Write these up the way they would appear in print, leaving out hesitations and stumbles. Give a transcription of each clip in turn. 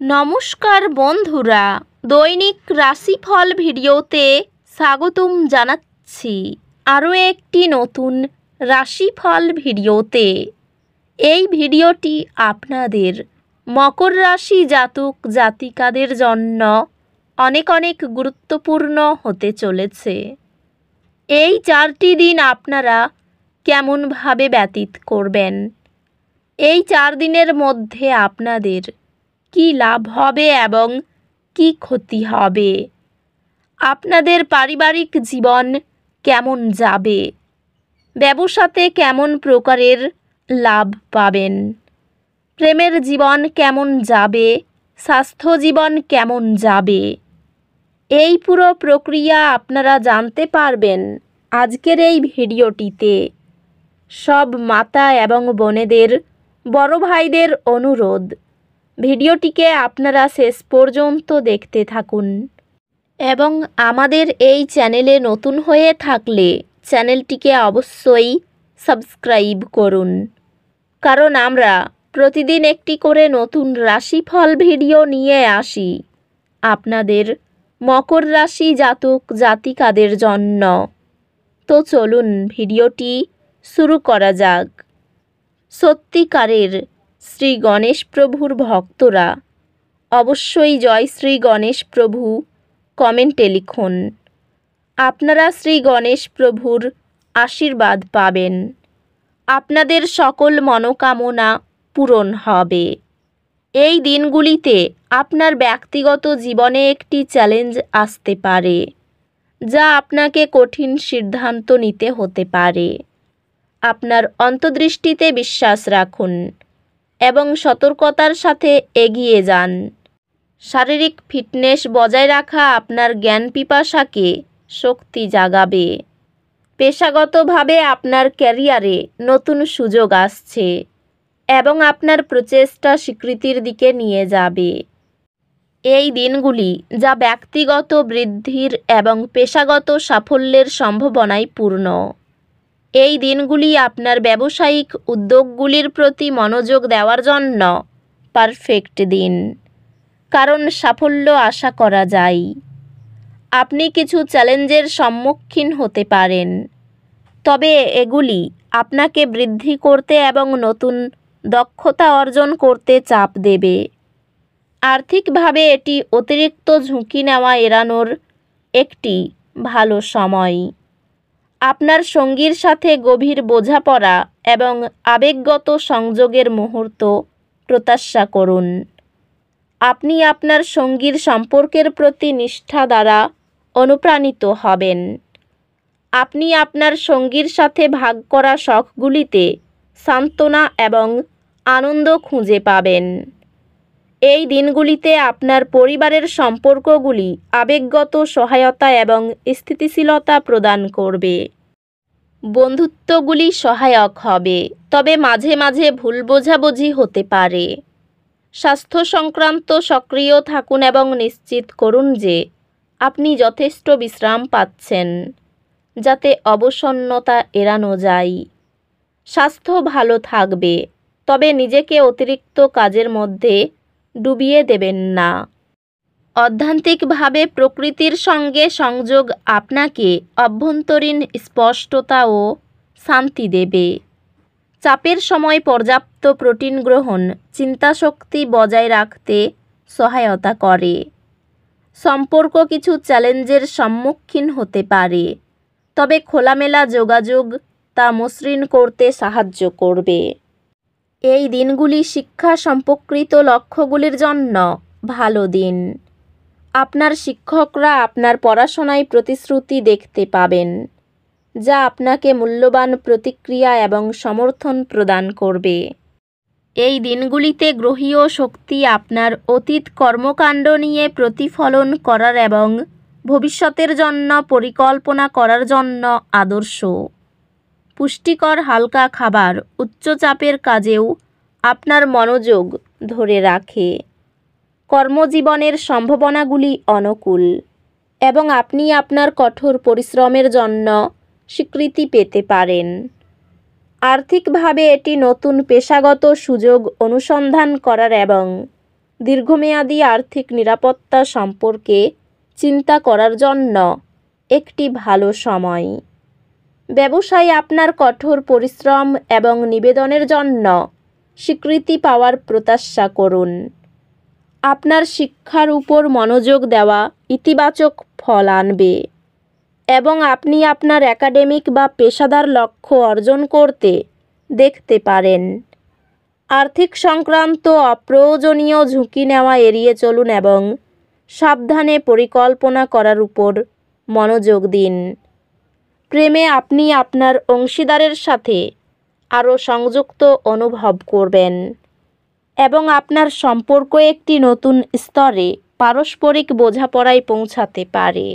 নমস্কার বন্ধুরা, দৈনিক রাশিফল ভিডিওতে স্বাগতম জানাচ্ছি আরও একটি নতুন রাশিফল ভিডিওতে। এই ভিডিওটি আপনাদের মকর রাশি জাতক জাতিকাদের জন্য অনেক অনেক গুরুত্বপূর্ণ হতে চলেছে। এই 4টি দিন আপনারা কেমনভাবে ব্যতীত করবেন, এই 4 দিনের মধ্যে আপনাদের কি লাভ হবে এবং কি ক্ষতি হবে, আপনাদের পারিবারিক জীবন কেমন যাবে, ব্যবসাতে কেমন প্রকারের লাভ পাবেন, প্রেমের জীবন কেমন যাবে, স্বাস্থ্য জীবন কেমন যাবে, এই পুরো প্রক্রিয়া আপনারা জানতে পারবেন আজকের এই ভিডিওটিতে। সব মাতা এবং বোনেদের, বড় ভাইদের অনুরোধ, ভিডিওটিকে আপনারা শেষ পর্যন্ত দেখতে থাকুন এবং আমাদের এই চ্যানেলে নতুন হয়ে থাকলে চ্যানেলটিকে অবশ্যই সাবস্ক্রাইব করুন, কারণ আমরা প্রতিদিন একটি করে নতুন রাশিফল ভিডিও নিয়ে আসি আপনাদের মকর রাশি জাতক জাতিকাদের জন্য। তো চলুন ভিডিওটি শুরু করা যাক। সত্যিকারের শ্রী গণেশ প্রভুর ভক্তরা অবশ্যই জয় শ্রী গণেশ প্রভু কমেন্টে লিখুন। আপনারা শ্রী গণেশ প্রভুর আশীর্বাদ পাবেন, আপনাদের সকল মনোকামনা পূরণ হবে। এই দিনগুলিতে আপনার ব্যক্তিগত জীবনে একটি চ্যালেঞ্জ আসতে পারে, যা আপনাকে কঠিন সিদ্ধান্ত নিতে হতে পারে। আপনার অন্তর্দৃষ্টিতে বিশ্বাস রাখুন এবং সতর্কতার সাথে এগিয়ে যান। শারীরিক ফিটনেস বজায় রাখা আপনার জ্ঞান পিপাসাকে শক্তি জাগাবে। পেশাগতভাবে আপনার ক্যারিয়ারে নতুন সুযোগ আসছে এবং আপনার প্রচেষ্টা স্বীকৃতির দিকে নিয়ে যাবে। এই দিনগুলি যা ব্যক্তিগত বৃদ্ধির এবং পেশাগত সাফল্যের সম্ভাবনায় পূর্ণ। এই দিনগুলি আপনার ব্যবসায়িক উদ্যোগগুলির প্রতি মনোযোগ দেওয়ার জন্য পারফেক্ট দিন, কারণ সাফল্য আশা করা যায়। আপনি কিছু চ্যালেঞ্জের সম্মুখীন হতে পারেন, তবে এগুলি আপনাকে বৃদ্ধি করতে এবং নতুন দক্ষতা অর্জন করতে চাপ দেবে। আর্থিকভাবে এটি অতিরিক্ত ঝুঁকি নেওয়া এড়ানোর একটি ভালো সময়। আপনার সঙ্গীর সাথে গভীর বোঝাপড়া এবং আবেগগত সংযোগের মুহূর্ত প্রত্যাশা করুন। আপনি আপনার সঙ্গীর সম্পর্কের প্রতি নিষ্ঠা দ্বারা অনুপ্রাণিত হবেন। আপনি আপনার সঙ্গীর সাথে ভাগ করা শখগুলিতে সান্ত্বনা এবং আনন্দ খুঁজে পাবেন। এই দিনগুলিতে আপনার পরিবারের সম্পর্কগুলি আবেগগত সহায়তা এবং স্থিতিশীলতা প্রদান করবে। বন্ধুত্বগুলি সহায়ক হবে, তবে মাঝে মাঝে ভুল বোঝাবুঝি হতে পারে। স্বাস্থ্য সংক্রান্ত সক্রিয় থাকুন এবং নিশ্চিত করুন যে আপনি যথেষ্ট বিশ্রাম পাচ্ছেন, যাতে অবসন্নতা এড়ানো যায়। স্বাস্থ্য ভালো থাকবে, তবে নিজেকে অতিরিক্ত কাজের মধ্যে ডুবিয়ে দেবেন না। অধ্যাত্মিকভাবে প্রকৃতির সঙ্গে সংযোগ আপনাকে অভ্যন্তরীণ স্পষ্টতা ও শান্তি দেবে। চাপের সময় পর্যাপ্ত প্রোটিন গ্রহণ চিন্তাশক্তি বজায় রাখতে সহায়তা করে। সম্পর্ক কিছু চ্যালেঞ্জের সম্মুখীন হতে পারে, তবে খোলামেলা যোগাযোগ তা মসৃণ করতে সাহায্য করবে। এই দিনগুলি শিক্ষা সম্পর্কিত লক্ষ্যগুলির জন্য ভালো দিন। আপনার শিক্ষকরা আপনার পড়াশোনায় প্রতিশ্রুতি দেখতে পাবেন, যা আপনাকে মূল্যবান প্রতিক্রিয়া এবং সমর্থন প্রদান করবে। এই দিনগুলিতে গ্রহীয় শক্তি আপনার অতীত কর্মকাণ্ড নিয়ে প্রতিফলন করার এবং ভবিষ্যতের জন্য পরিকল্পনা করার জন্য আদর্শ। পুষ্টিকর হালকা খাবার উচ্চচাপের কাজেও আপনার মনোযোগ ধরে রাখে। কর্মজীবনের সম্ভাবনাগুলি অনুকূল এবং আপনি আপনার কঠোর পরিশ্রমের জন্য স্বীকৃতি পেতে পারেন। আর্থিকভাবে এটি নতুন পেশাগত সুযোগ অনুসন্ধান করার এবং দীর্ঘমেয়াদী আর্থিক নিরাপত্তা সম্পর্কে চিন্তা করার জন্য একটি ভালো সময়। ব্যবসায় আপনার কঠোর পরিশ্রম এবং নিবেদনের জন্য স্বীকৃতি পাওয়ার প্রত্যাশা করুন। আপনার শিক্ষার উপর মনোযোগ দেওয়া ইতিবাচক ফল আনবে এবং আপনি আপনার একাডেমিক বা পেশাদার লক্ষ্য অর্জন করতে দেখতে পারেন। আর্থিক সংক্রান্ত অপ্রয়োজনীয় ঝুঁকি নেওয়া এড়িয়ে চলুন এবং সাবধানে পরিকল্পনা করার উপর মনোযোগ দিন। প্রেমে আপনি আপনার অংশীদারের সাথে আরও সংযুক্ত অনুভব করবেন এবং আপনার সম্পর্ক একটি নতুন স্তরে পারস্পরিক বোঝাপড়ায় পৌঁছাতে পারে।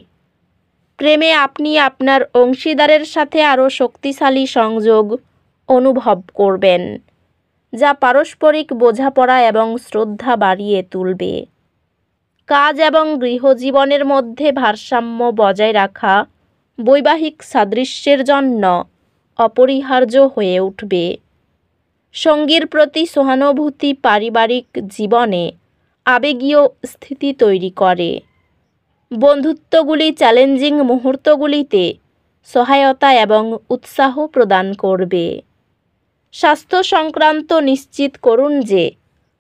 প্রেমে আপনি আপনার অংশীদারের সাথে আরও শক্তিশালী সংযোগ অনুভব করবেন, যা পারস্পরিক বোঝাপড়া এবং শ্রদ্ধা বাড়িয়ে তুলবে। কাজ এবং গৃহজীবনের মধ্যে ভারসাম্য বজায় রাখা বৈবাহিক সাদৃশ্যের জন্য অপরিহার্য হয়ে উঠবে। সঙ্গীর প্রতি সহানুভূতি পারিবারিক জীবনে আবেগীয় স্থিতি তৈরি করে। বন্ধুত্বগুলি চ্যালেঞ্জিং মুহূর্তগুলিতে সহায়তা এবং উৎসাহ প্রদান করবে। স্বাস্থ্য সংক্রান্ত নিশ্চিত করুন যে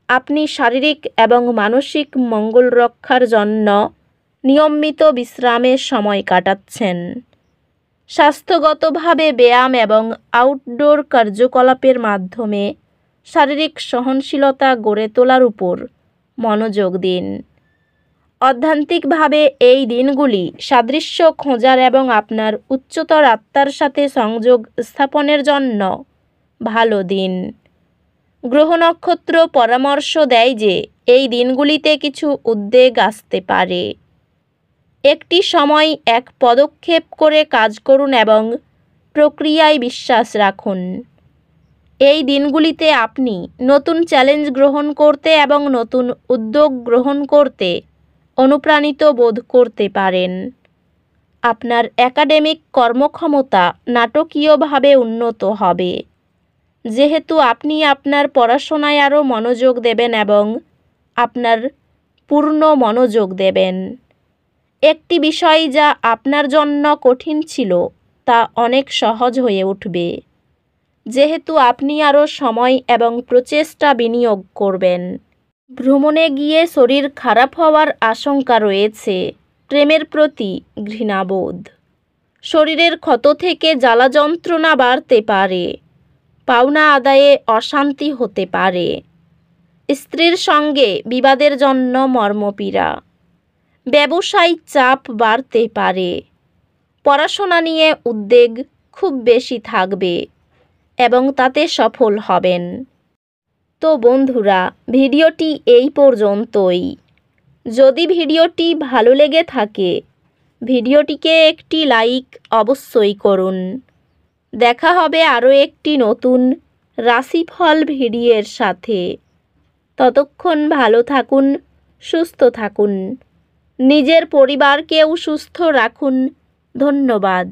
আপনি শারীরিক এবং মানসিক মঙ্গল রক্ষার জন্য নিয়মিত বিশ্রামের সময় কাটাচ্ছেন। স্বাস্থ্যগতভাবে ব্যায়াম এবং আউটডোর কার্যকলাপের মাধ্যমে শারীরিক সহনশীলতা গড়ে তোলার উপর মনোযোগ দিন। অধ্যাত্মিকভাবে এই দিনগুলি সাদৃশ্য খোঁজার এবং আপনার উচ্চতর আত্মার সাথে সংযোগ স্থাপনের জন্য ভালো দিন। গ্রহ নক্ষত্র পরামর্শ দেয় যে এই দিনগুলিতে কিছু উদ্বেগ আসতে পারে। একটি সময় এক পদক্ষেপ করে কাজ করুন এবং প্রক্রিয়ায় বিশ্বাস রাখুন। এই দিনগুলিতে আপনি নতুন চ্যালেঞ্জ গ্রহণ করতে এবং নতুন উদ্যোগ গ্রহণ করতে অনুপ্রাণিত বোধ করতে পারেন। আপনার একাডেমিক কর্মক্ষমতা নাটকীয়ভাবে উন্নত হবে, যেহেতু আপনি আপনার পড়াশোনায় আরও মনোযোগ দেবেন এবং আপনার পূর্ণ মনোযোগ দেবেন। একটি বিষয় যা আপনার জন্য কঠিন ছিল তা অনেক সহজ হয়ে উঠবে, যেহেতু আপনি আরও সময় এবং প্রচেষ্টা বিনিয়োগ করবেন। ভ্রমণে গিয়ে শরীর খারাপ হওয়ার আশঙ্কা রয়েছে। প্রেমের প্রতি ঘৃণাবোধ, শরীরের ক্ষত থেকে জ্বালা যন্ত্রণা বাড়তে পারে। পাওনা আদায়ে অশান্তি হতে পারে। স্ত্রীর সঙ্গে বিবাদের জন্য মর্মপীড়া। ব্যবসায়িক চাপ বাড়তে পারে। পড়াশোনা নিয়ে উদ্বেগ খুব বেশি থাকবে এবং তাতে সফল হবেন। তো বন্ধুরা, ভিডিওটি এই পর্যন্তই। যদি ভিডিওটি ভালো লেগে থাকে ভিডিওটিকে একটি লাইক অবশ্যই করুন। দেখা হবে আরও একটি নতুন রাশিফল ভিডিওর সাথে। ততক্ষণ ভালো থাকুন, সুস্থ থাকুন, নিজের পরিবারকেও সুস্থ রাখুন। ধন্যবাদ।